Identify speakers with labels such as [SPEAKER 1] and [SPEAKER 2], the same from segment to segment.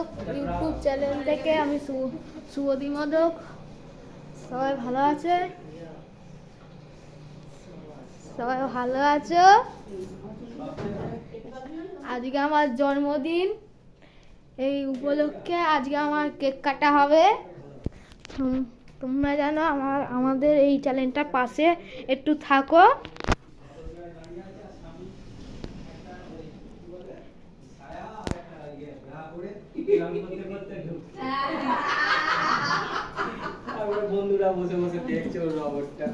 [SPEAKER 1] Modak YouTube channel থেকে আমি শুভদী মোদক। সবাই ভালো আছে? সবাই ভালো আছো? আজকে আমার জন্মদিন, এই উপলক্ষে আজকে আমার কেক কাটা হবে। তোমরা জানো আমাদের এই চ্যানেলটার পাশে একটু থাকো।
[SPEAKER 2] বন্ধুরা বসে বসে দেখছে ওর রবটটা,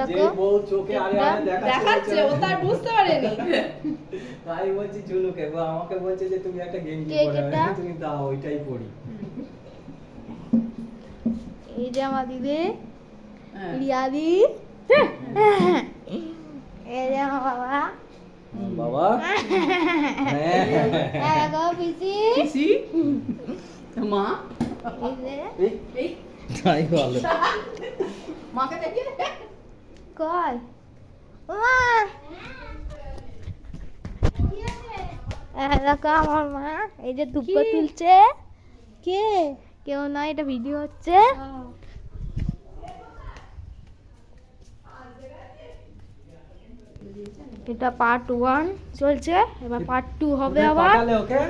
[SPEAKER 1] যে
[SPEAKER 2] বউ চোখে আরে আরে
[SPEAKER 3] দেখাচ্ছে, ও তার বুঝতে পারেনি।
[SPEAKER 2] তাই বলছি চুলুকে, আমাকে বলছে যে তুমি একটা গেঞ্জি পরে তুমি দাও, ওইটাই পরি।
[SPEAKER 1] এই যে আমার দিদি রিয়াদি, এই যে আমার বাবা
[SPEAKER 2] বাবা
[SPEAKER 1] গো পিসি
[SPEAKER 3] পিসি মা
[SPEAKER 1] এই যে
[SPEAKER 3] এই
[SPEAKER 2] তাই ভালো।
[SPEAKER 3] মাকে দেখি
[SPEAKER 1] কয় মা, দেখো আমার মা এই যে ধূপটা তুলছে। কে? কেউ না, এটা ভিডিও হচ্ছে। এটা পার্ট 1 চলছে, এবার পার্ট 2 হবে আবার।
[SPEAKER 2] ওকে